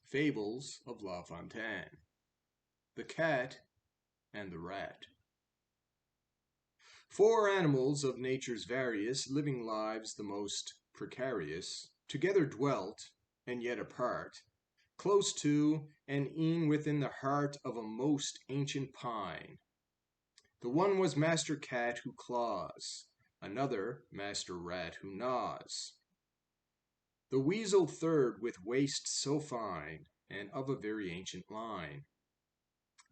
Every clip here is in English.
Fables of La Fontaine. The Cat and the Rat. Four animals of nature's various, living lives the most precarious, together dwelt, and yet apart, close to, and e'en within the heart of a most ancient pine. The one was Master Cat who claws, another Master Rat who gnaws. The weasel third with waist so fine, and of a very ancient line.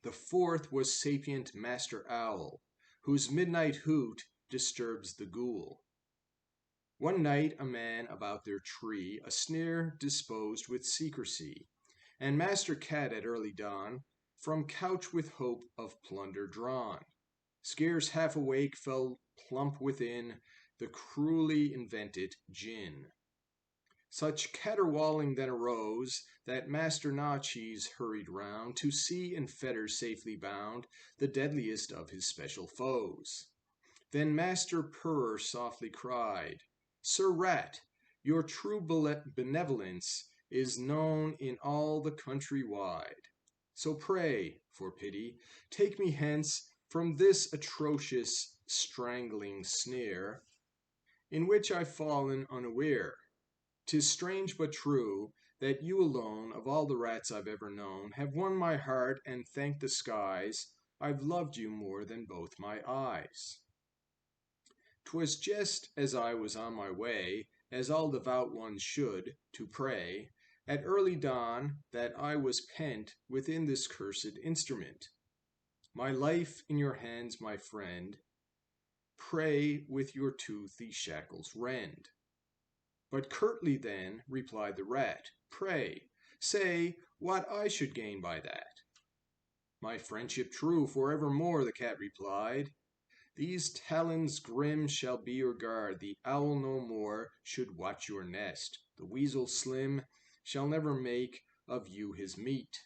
The fourth was sapient Master Owl, whose midnight hoot disturbs the ghoul. One night a man about their tree a snare disposed with secrecy, and Master Cat at early dawn from couch with hope of plunder drawn, scarce half awake fell plump within the cruelly invented gin. Such caterwauling then arose that Master Gnawcheese hurried round to see in fetters safely bound the deadliest of his special foes. Then Master Purrer softly cried, "Sir Rat, your true benevolence is known in all the country wide. So pray, for pity, take me hence from this atrocious strangling snare, in which I've fallen unaware. 'Tis strange but true, that you alone, of all the rats I've ever known, have won my heart, and thank the skies, I've loved you more than both my eyes. 'Twas just as I was on my way, as all devout ones should, to pray, at early dawn, that I was pent within this cursed instrument. My life in your hands, my friend, pray with your tooth these shackles rend." "But curtly then," replied the Rat, "pray, say what I should gain by that." "My friendship true for evermore," the Cat replied. "These talons grim shall be your guard, the Owl no more should watch your nest, the Weasel slim shall never make of you his meat."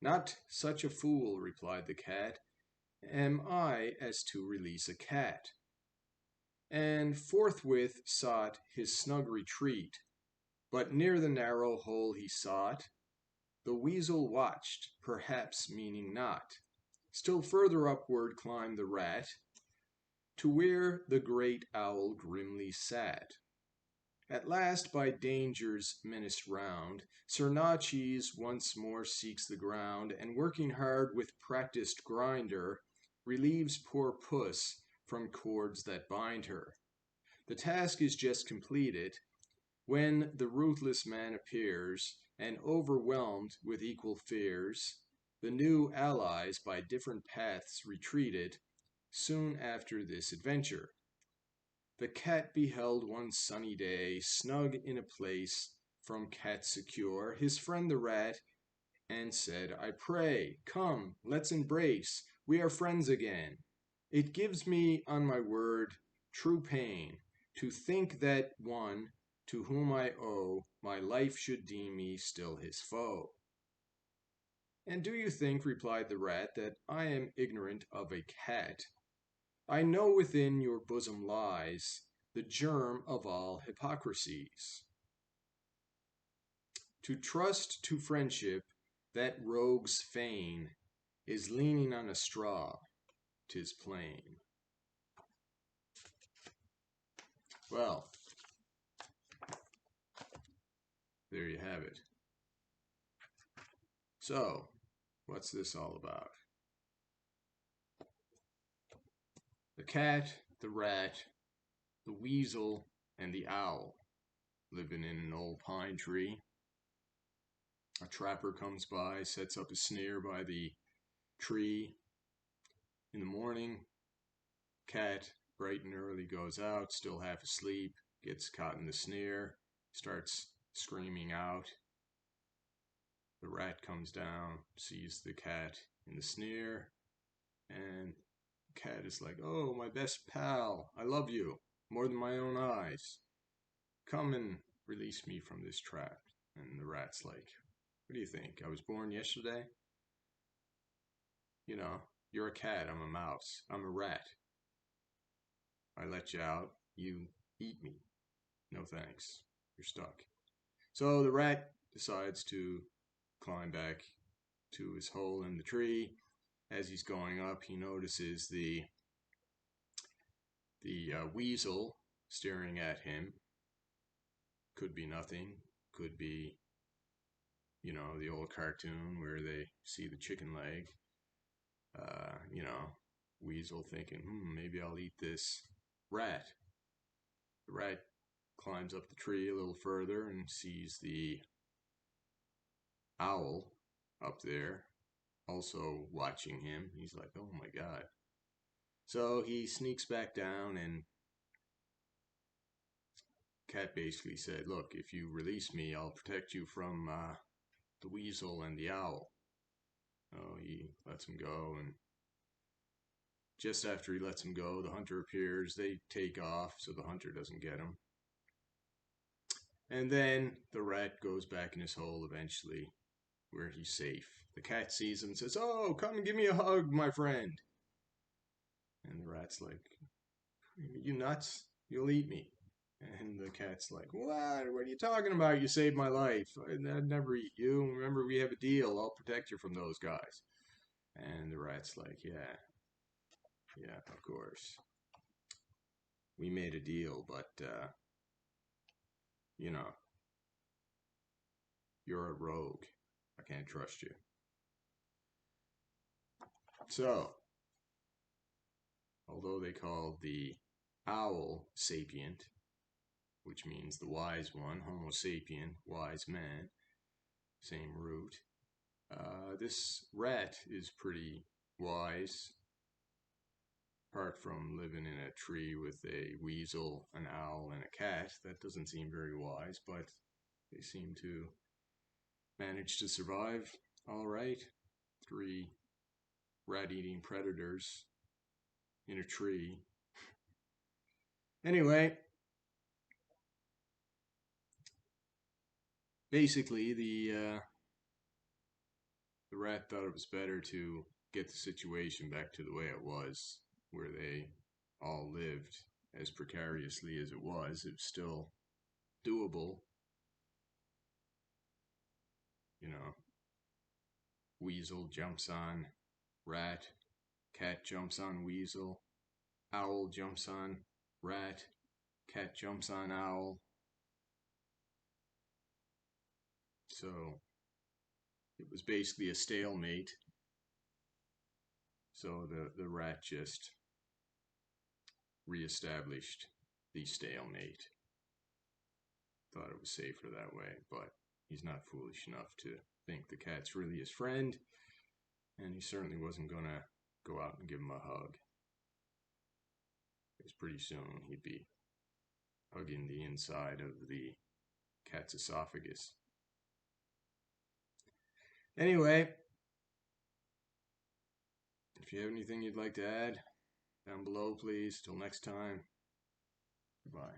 "Not such a fool," replied the Cat, "am I as to release a cat," and forthwith sought his snug retreat. But near the narrow hole he sought, the Weasel watched, perhaps meaning not. Still further upward climbed the Rat, to where the great Owl grimly sat. At last, by dangers menaced round, Sir Gnawcheese once more seeks the ground, and working hard with practised grinder, relieves poor Puss from cords that bind her. The task is just completed, when the ruthless man appears, and overwhelmed with equal fears, the new allies by different paths retreated soon after this adventure. The Cat beheld one sunny day, snug in a place from cats secure, his friend the Rat, and said, "I pray, come, let's embrace, we are friends again. It gives me, on my word, true pain, to think that one to whom I owe my life should deem me still his foe." "And do you think," replied the Rat, "that I am ignorant of a cat? I know within your bosom lies the germ of all hypocrisies. To trust to friendship that rogues feign is leaning on a straw, 'tis plain." Well, there you have it. So, what's this all about? The cat, the rat, the weasel, and the owl living in an old pine tree. A trapper comes by, sets up a snare by the tree. In the morning, cat, bright and early, goes out, still half asleep, gets caught in the snare, starts screaming out. The rat comes down, sees the cat in the snare, and the cat is like, "Oh, my best pal, I love you more than my own eyes. Come and release me from this trap." And the rat's like, "What do you think? I was born yesterday? You know, you're a cat, I'm a mouse, I'm a rat. I let you out, you eat me. No thanks, you're stuck." So the rat decides to climb back to his hole in the tree. As he's going up, he notices the weasel staring at him. Could be nothing. Could be, the old cartoon where they see the chicken leg. Weasel thinking, maybe I'll eat this rat. The rat climbs up the tree a little further and sees the owl up there also watching him. He's like, oh my God. So he sneaks back down, and Cat basically said, look, if you release me, I'll protect you from the weasel and the owl. Oh, he lets him go, and just after he lets him go, the hunter appears. They take off so the hunter doesn't get him. And then the rat goes back in his hole eventually, where he's safe. The cat sees him and says, oh, come and give me a hug, my friend. And the rat's like, you nuts? You'll eat me. And the cat's like, what are you talking about? You saved my life. I'd never eat you. Remember, we have a deal. I'll protect you from those guys. And the rat's like, yeah, of course. We made a deal, but, you're a rogue. I can't trust you. So, although they called the owl sapient, which means the wise one, Homo sapien, wise man, same root. This rat is pretty wise, apart from living in a tree with a weasel, an owl, and a cat. That doesn't seem very wise, but they seem to manage to survive all right. 3 rat-eating predators in a tree. Anyway, basically the rat thought it was better to get the situation back to the way it was, where they all lived as precariously as it was. It was still doable. Weasel jumps on rat, cat jumps on weasel, owl jumps on rat, cat jumps on owl. So it was basically a stalemate. So the rat just reestablished the stalemate. Thought it was safer that way, but he's not foolish enough to think the cat's really his friend, and he certainly wasn't going to go out and give him a hug. Because pretty soon he'd be hugging the inside of the cat's esophagus. Anyway, if you have anything you'd like to add, down below, please. Till next time, goodbye.